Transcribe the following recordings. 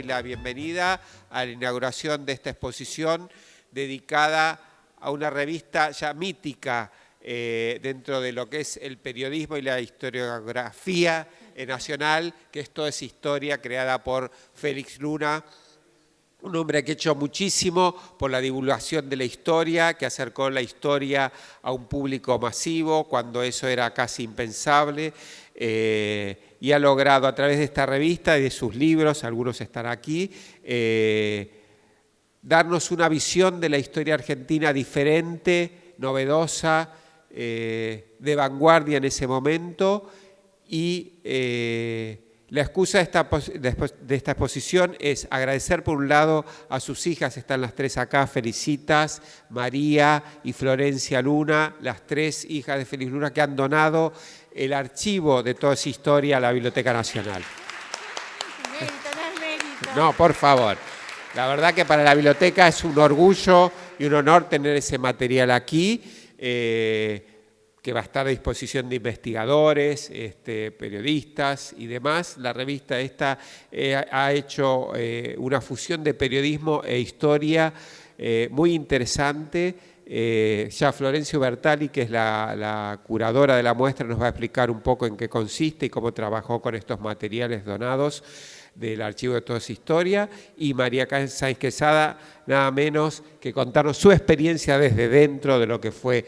doy la bienvenida a la inauguración de esta exposición dedicada a una revista ya mítica dentro de lo que es el periodismo y la historiografía nacional, que es Todo es Historia, creada por Félix Luna, un hombre que ha hecho muchísimo por la divulgación de la historia, que acercó la historia a un público masivo cuando eso era casi impensable, y ha logrado a través de esta revista y de sus libros, algunos están aquí, darnos una visión de la historia argentina diferente, novedosa, de vanguardia en ese momento, y la excusa de esta exposición es agradecer por un lado a sus hijas, están las tres acá, Felicitas, María y Florencia Luna, las tres hijas de Félix Luna que han donado el archivo de Toda esa historia a la Biblioteca Nacional. Mérito, no es mérito. No, por favor. La verdad que para la biblioteca es un orgullo y un honor tener ese material aquí, que va a estar a disposición de investigadores, periodistas y demás. La revista esta ha hecho una fusión de periodismo e historia muy interesante. Ya Florencia Ubertalli, que es la curadora de la muestra, nos va a explicar un poco en qué consiste y cómo trabajó con estos materiales donados del Archivo de Toda esa Historia, y María Sáenz Quesada, nada menos que contarnos su experiencia desde dentro de lo que fue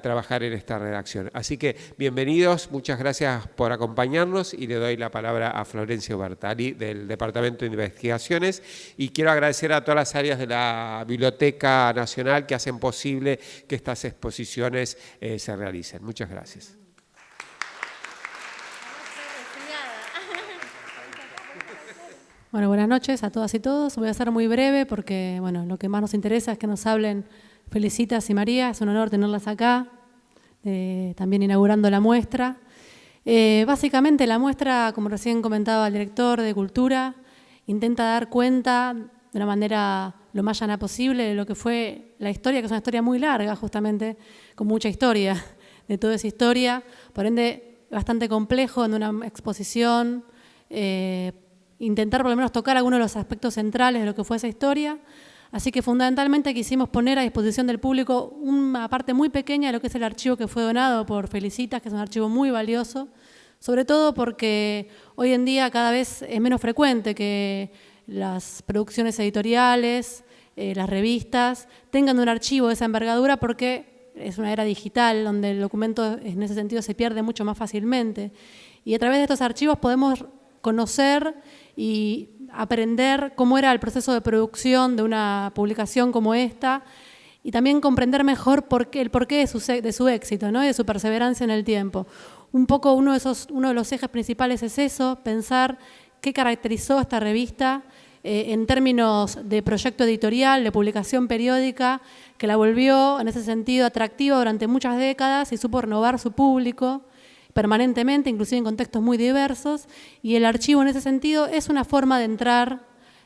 trabajar en esta redacción. Así que bienvenidos, muchas gracias por acompañarnos y le doy la palabra a Florencia Ubertalli del Departamento de Investigaciones, y quiero agradecer a todas las áreas de la Biblioteca Nacional que hacen posible que estas exposiciones se realicen. Muchas gracias. Bueno, buenas noches a todas y todos. Voy a ser muy breve porque, bueno, lo que más nos interesa es que nos hablen Felicitas y María. Es un honor tenerlas acá, también inaugurando la muestra. Básicamente la muestra, como recién comentaba el director de Cultura, intenta dar cuenta de una manera lo más llana posible de lo que fue la historia, que es una historia muy larga justamente, con mucha historia de toda esa historia, por ende bastante complejo en una exposición, intentar por lo menos tocar algunos de los aspectos centrales de lo que fue esa historia. Así que fundamentalmente quisimos poner a disposición del público una parte muy pequeña de lo que es el archivo que fue donado por Felicitas, que es un archivo muy valioso, sobre todo porque hoy en día cada vez es menos frecuente que las producciones editoriales, las revistas, tengan un archivo de esa envergadura, porque es una era digital donde el documento en ese sentido se pierde mucho más fácilmente. Y a través de estos archivos podemos conocer y aprender cómo era el proceso de producción de una publicación como esta, y también comprender mejor el porqué de su éxito, ¿no? Y de su perseverancia en el tiempo. Un poco uno de los ejes principales es eso, pensar qué caracterizó esta revista en términos de proyecto editorial, de publicación periódica, que la volvió en ese sentido atractiva durante muchas décadas y supo renovar su público permanentemente, inclusive en contextos muy diversos, y el archivo en ese sentido es una forma de entrar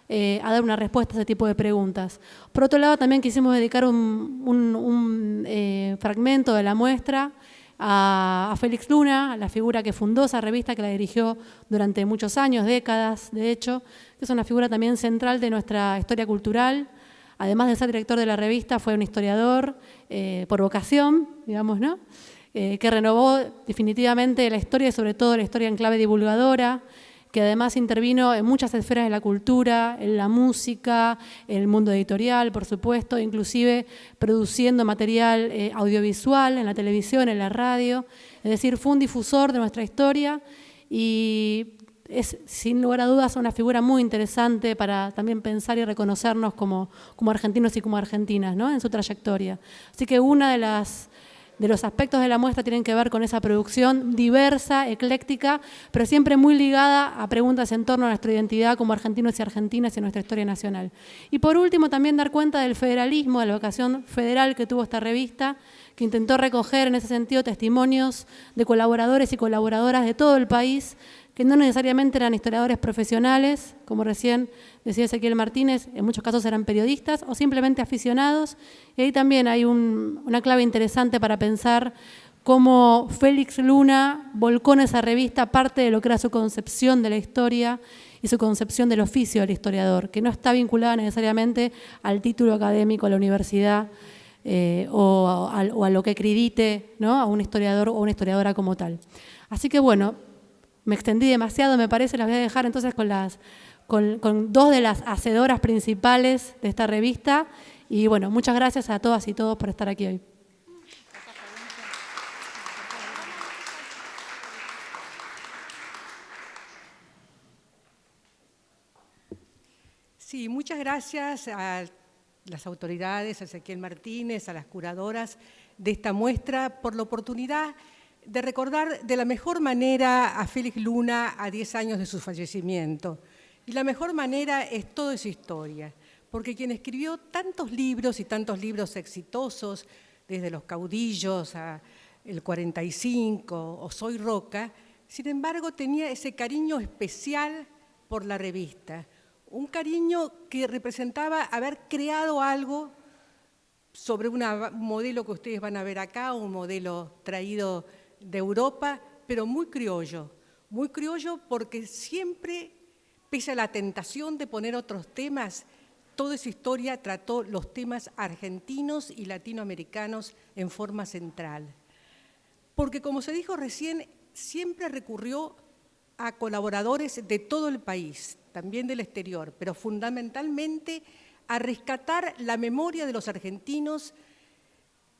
a dar una respuesta a ese tipo de preguntas. Por otro lado, también quisimos dedicar un fragmento de la muestra a Félix Luna, la figura que fundó esa revista, que la dirigió durante muchos años, décadas, de hecho, que es una figura también central de nuestra historia cultural. Además de ser director de la revista, fue un historiador por vocación, digamos, ¿no? Que renovó definitivamente la historia y sobre todo la historia en clave divulgadora, que además intervino en muchas esferas de la cultura, en la música, en el mundo editorial, por supuesto, inclusive produciendo material audiovisual en la televisión, en la radio. Es decir, fue un difusor de nuestra historia y es, sin lugar a dudas, una figura muy interesante para también pensar y reconocernos como argentinos y como argentinas, ¿no? En su trayectoria. Así que uno de los aspectos de la muestra tienen que ver con esa producción diversa, ecléctica, pero siempre muy ligada a preguntas en torno a nuestra identidad como argentinos y argentinas y a nuestra historia nacional. Y por último, también dar cuenta del federalismo, de la vocación federal que tuvo esta revista, que intentó recoger en ese sentido testimonios de colaboradores y colaboradoras de todo el país, que no necesariamente eran historiadores profesionales, como recién decía Ezequiel Martínez, en muchos casos eran periodistas o simplemente aficionados. Y ahí también hay una clave interesante para pensar cómo Félix Luna volcó en esa revista parte de lo que era su concepción de la historia y su concepción del oficio del historiador, que no está vinculada necesariamente al título académico, a la universidad, o a lo que acredite, ¿no?, a un historiador o una historiadora como tal. Así que bueno, me extendí demasiado, me parece, las voy a dejar entonces con dos de las hacedoras principales de esta revista. Y bueno, muchas gracias a todas y todos por estar aquí hoy. Sí, muchas gracias a las autoridades, a Ezequiel Martínez, a las curadoras de esta muestra, por la oportunidad de recordar de la mejor manera a Félix Luna a 10 años de su fallecimiento. Y la mejor manera es toda su historia, porque quien escribió tantos libros y tantos libros exitosos, desde Los Caudillos a El 45 o Soy Roca, sin embargo tenía ese cariño especial por la revista, un cariño que representaba haber creado algo sobre un modelo que ustedes van a ver acá, un modelo traído de Europa, pero muy criollo porque siempre, pese a la tentación de poner otros temas, toda esa historia trató los temas argentinos y latinoamericanos en forma central. Porque, como se dijo recién, siempre recurrió a colaboradores de todo el país, también del exterior, pero fundamentalmente a rescatar la memoria de los argentinos,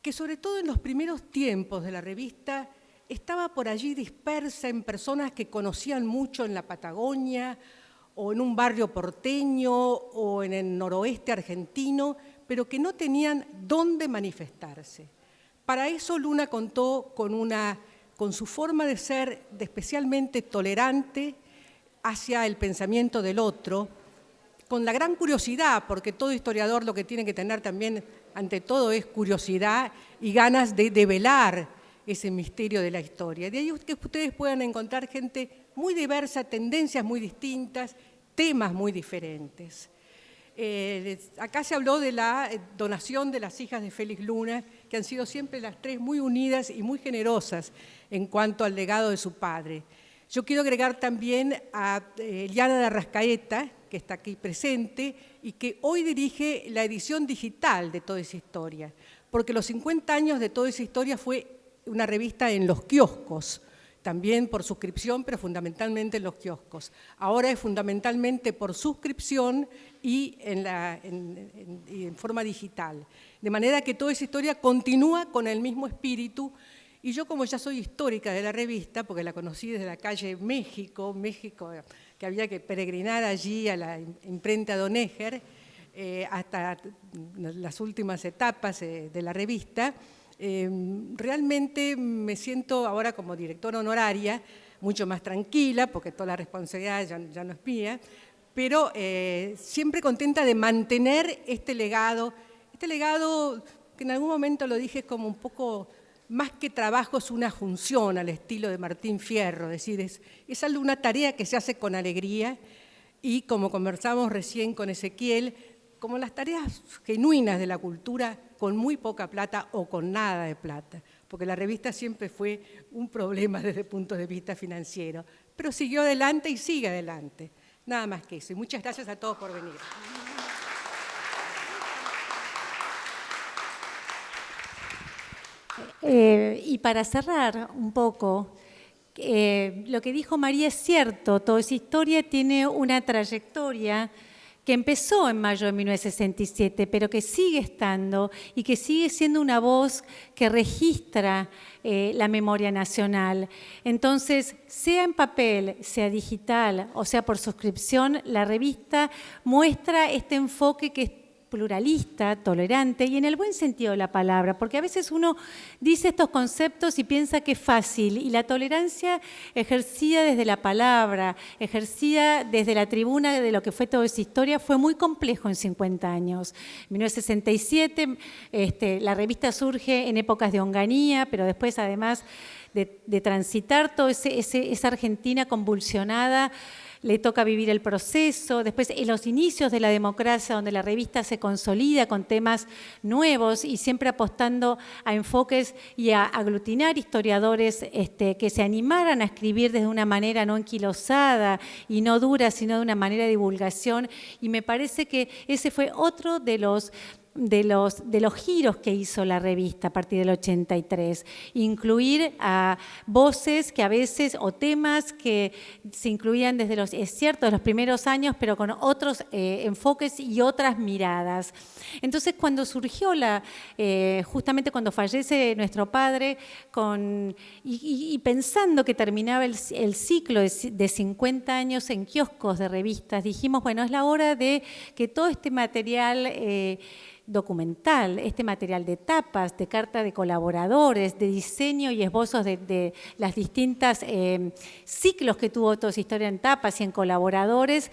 que sobre todo en los primeros tiempos de la revista estaba por allí dispersa en personas que conocían mucho en la Patagonia o en un barrio porteño o en el noroeste argentino, pero que no tenían dónde manifestarse. Para eso Luna contó con su forma de ser especialmente tolerante hacia el pensamiento del otro, con la gran curiosidad, porque todo historiador lo que tiene que tener también, ante todo, es curiosidad y ganas de develar ese misterio de la historia. De ahí que ustedes puedan encontrar gente muy diversa, tendencias muy distintas, temas muy diferentes. Acá se habló de la donación de las hijas de Félix Luna, que han sido siempre las tres muy unidas y muy generosas en cuanto al legado de su padre. Yo quiero agregar también a Eliana de Arrascaeta, que está aquí presente y que hoy dirige la edición digital de Toda esa historia, porque los 50 años de Toda esa historia fue una revista en los kioscos, también por suscripción, pero fundamentalmente en los kioscos. Ahora es fundamentalmente por suscripción y en forma digital. De manera que Toda esa historia continúa con el mismo espíritu. Y yo, como ya soy histórica de la revista, porque la conocí desde la calle México, que había que peregrinar allí a la imprenta Donegger, hasta las últimas etapas de la revista, realmente me siento ahora como directora honoraria mucho más tranquila, porque toda la responsabilidad ya no es mía, pero siempre contenta de mantener este legado que en algún momento lo dije como un poco, más que trabajo, es una función al estilo de Martín Fierro, es decir, es una tarea que se hace con alegría y, como conversamos recién con Ezequiel, como las tareas genuinas de la cultura, con muy poca plata o con nada de plata, porque la revista siempre fue un problema desde el punto de vista financiero, pero siguió adelante y sigue adelante. Nada más que eso. Y muchas gracias a todos por venir. Y para cerrar un poco, lo que dijo María es cierto, Toda esa historia tiene una trayectoria que empezó en mayo de 1967, pero que sigue estando y que sigue siendo una voz que registra la memoria nacional. Entonces, sea en papel, sea digital o sea por suscripción, la revista muestra este enfoque que es pluralista, tolerante y en el buen sentido de la palabra, porque a veces uno dice estos conceptos y piensa que es fácil, y la tolerancia ejercida desde la palabra, ejercida desde la tribuna de lo que fue Toda esa historia, fue muy complejo en 50 años. En 1967 la revista surge en épocas de Onganía, pero después además de transitar toda esa Argentina convulsionada, le toca vivir el proceso, después en los inicios de la democracia, donde la revista se consolida con temas nuevos y siempre apostando a enfoques y a aglutinar historiadores que se animaran a escribir desde una manera no enquilosada y no dura, sino de una manera de divulgación. Y me parece que ese fue otro de los giros que hizo la revista a partir del 83, incluir a voces que a veces, o temas que se incluían desde es cierto, de los primeros años, pero con otros enfoques y otras miradas. Entonces, cuando surgió justamente cuando fallece nuestro padre, y pensando que terminaba el ciclo de 50 años en kioscos de revistas, dijimos, bueno, es la hora de que todo este material documental, este material de tapas, de carta de colaboradores, de diseño y esbozos de las distintas ciclos que tuvo Todo es Historia en tapas y en colaboradores,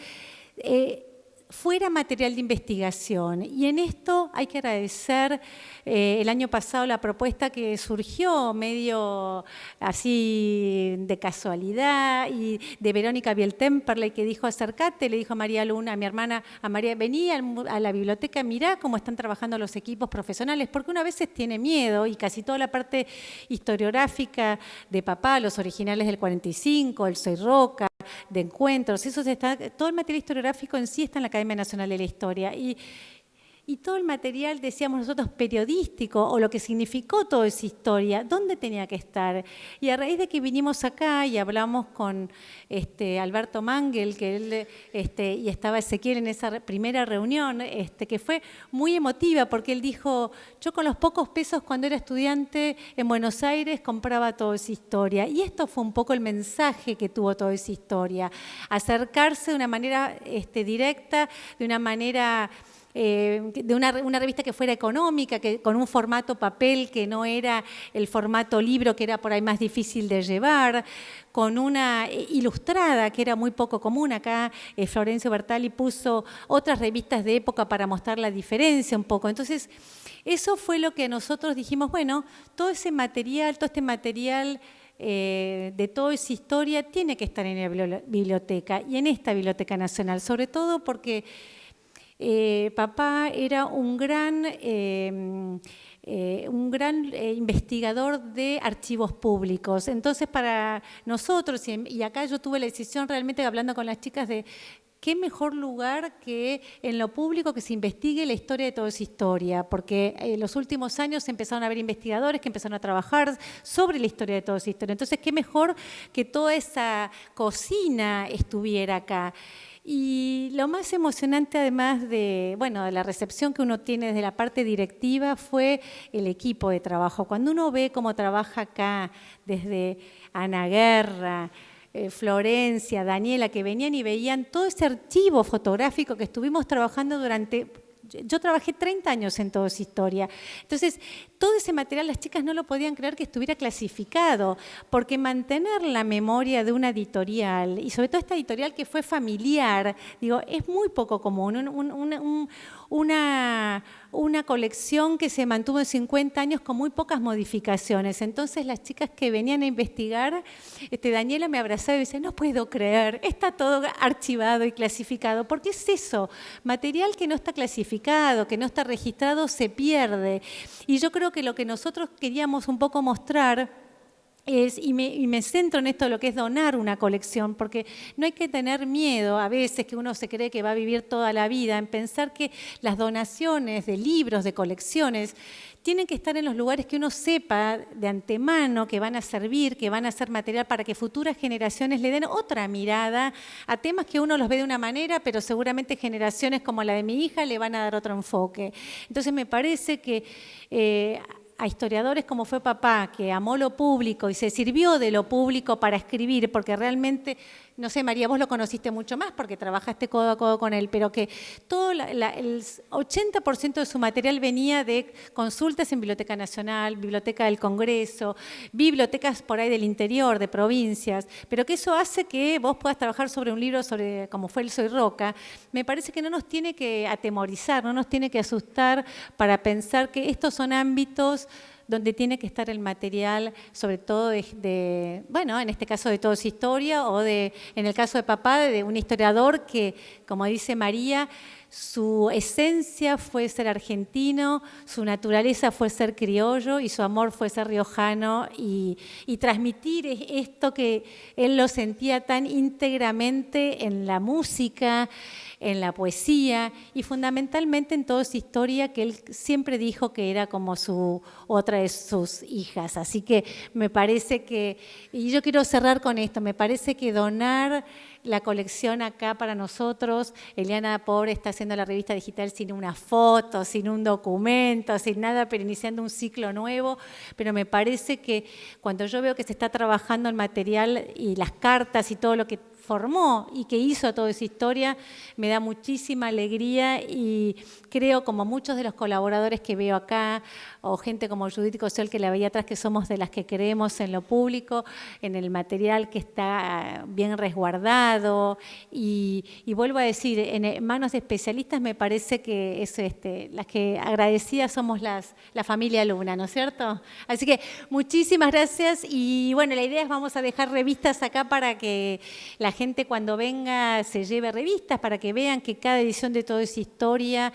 fuera material de investigación. Y en esto hay que agradecer el año pasado la propuesta que surgió medio así de casualidad y de Verónica Biel-Temperley, que dijo, acércate, le dijo a María Luna, a mi hermana, a María, vení a la biblioteca, mirá cómo están trabajando los equipos profesionales, porque uno a veces tiene miedo y casi toda la parte historiográfica de papá, los originales del 45, el Soy Roca, de encuentros, todo el material historiográfico en sí está en la Academia Nacional de la Historia y todo el material, decíamos nosotros, periodístico o lo que significó toda esa historia, ¿dónde tenía que estar? Y a raíz de que vinimos acá y hablamos con Alberto Mangel, que él y estaba Ezequiel en esa primera reunión, que fue muy emotiva porque él dijo, yo con los pocos pesos cuando era estudiante en Buenos Aires compraba Toda esa Historia. Y esto fue un poco el mensaje que tuvo Toda esa Historia, acercarse de una manera directa, de una manera de una revista que fuera económica, que con un formato papel que no era el formato libro, que era por ahí más difícil de llevar, con una ilustrada que era muy poco común. Acá Florencio Bertali puso otras revistas de época para mostrar la diferencia un poco. Entonces, eso fue lo que nosotros dijimos, bueno, todo este material de Toda esa Historia tiene que estar en la biblioteca y en esta Biblioteca Nacional, sobre todo porque papá era un gran investigador de archivos públicos. Entonces, para nosotros, y acá yo tuve la decisión realmente hablando con las chicas de qué mejor lugar que en lo público que se investigue la historia de Toda esa Historia, porque en los últimos años empezaron a haber investigadores que empezaron a trabajar sobre la historia de Toda esa Historia. Entonces, qué mejor que toda esa cocina estuviera acá. Y lo más emocionante, además de la recepción que uno tiene desde la parte directiva, fue el equipo de trabajo. Cuando uno ve cómo trabaja acá, desde Ana Guerra, Florencia, Daniela, que venían y veían todo ese archivo fotográfico que estuvimos trabajando yo trabajé 30 años en Toda esa Historia. Entonces, todo ese material las chicas no lo podían creer que estuviera clasificado, porque mantener la memoria de una editorial, y sobre todo esta editorial que fue familiar, es muy poco común. Una colección que se mantuvo en 50 años con muy pocas modificaciones. Entonces, las chicas que venían a investigar, Daniela me abrazaba y decía, no puedo creer, está todo archivado y clasificado. ¿Por qué es eso? Material que no está clasificado, que no está registrado, se pierde. Y yo creo que lo que nosotros queríamos un poco mostrar y me centro en esto de lo que es donar una colección, porque no hay que tener miedo a veces que uno se cree que va a vivir toda la vida, en pensar que las donaciones de libros, de colecciones, tienen que estar en los lugares que uno sepa de antemano que van a servir, que van a ser material para que futuras generaciones le den otra mirada a temas que uno los ve de una manera, pero seguramente generaciones como la de mi hija le van a dar otro enfoque. Entonces me parece que a historiadores como fue papá, que amó lo público y se sirvió de lo público para escribir, porque realmente, no sé, María, vos lo conociste mucho más porque trabajaste codo a codo con él, pero que todo el 80% de su material venía de consultas en Biblioteca Nacional, Biblioteca del Congreso, bibliotecas por ahí del interior, de provincias, pero que eso hace que vos puedas trabajar sobre un libro como fue el Soy Roca. Me parece que no nos tiene que atemorizar, no nos tiene que asustar para pensar que estos son ámbitos donde tiene que estar el material, sobre todo bueno, en este caso de Todo es Historia, o en el caso de papá, de un historiador que, como dice María, su esencia fue ser argentino, su naturaleza fue ser criollo y su amor fue ser riojano y transmitir esto que él lo sentía tan íntegramente en la música, en la poesía y fundamentalmente en Toda Esa Historia, que él siempre dijo que era como otra de sus hijas. Así que me parece que, y yo quiero cerrar con esto, me parece que donar la colección acá para nosotros, Eliana Pobre está haciendo la revista digital sin una foto, sin un documento, sin nada, pero iniciando un ciclo nuevo, pero me parece que cuando yo veo que se está trabajando el material y las cartas y todo lo que formó y que hizo Toda Esa Historia, me da muchísima alegría y creo, como muchos de los colaboradores que veo acá, o gente como Judith Cosel, que la veía atrás, que somos de las que creemos en lo público, en el material que está bien resguardado y vuelvo a decir, en manos de especialistas me parece que es las que agradecidas somos la familia Luna, ¿no es cierto? Así que muchísimas gracias y bueno, la idea es vamos a dejar revistas acá para que la gente cuando venga se lleve revistas para que vean que cada edición de Toda Esa Historia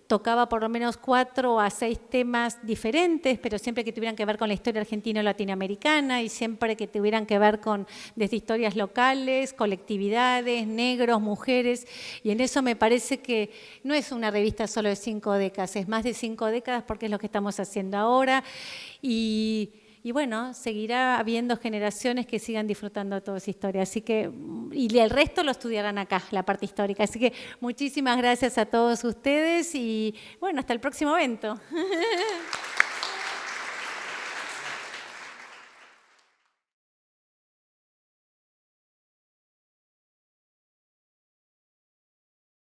tocaba por lo menos 4 a 6 temas diferentes, pero siempre que tuvieran que ver con la historia argentina o latinoamericana y siempre que tuvieran que ver con desde historias locales, colectividades, negros, mujeres, y en eso me parece que no es una revista solo de 5 décadas, es más de 5 décadas porque es lo que estamos haciendo ahora y bueno, seguirá habiendo generaciones que sigan disfrutando de Toda Esa Historia. Así que, y el resto lo estudiarán acá, la parte histórica. Así que muchísimas gracias a todos ustedes y bueno, hasta el próximo evento.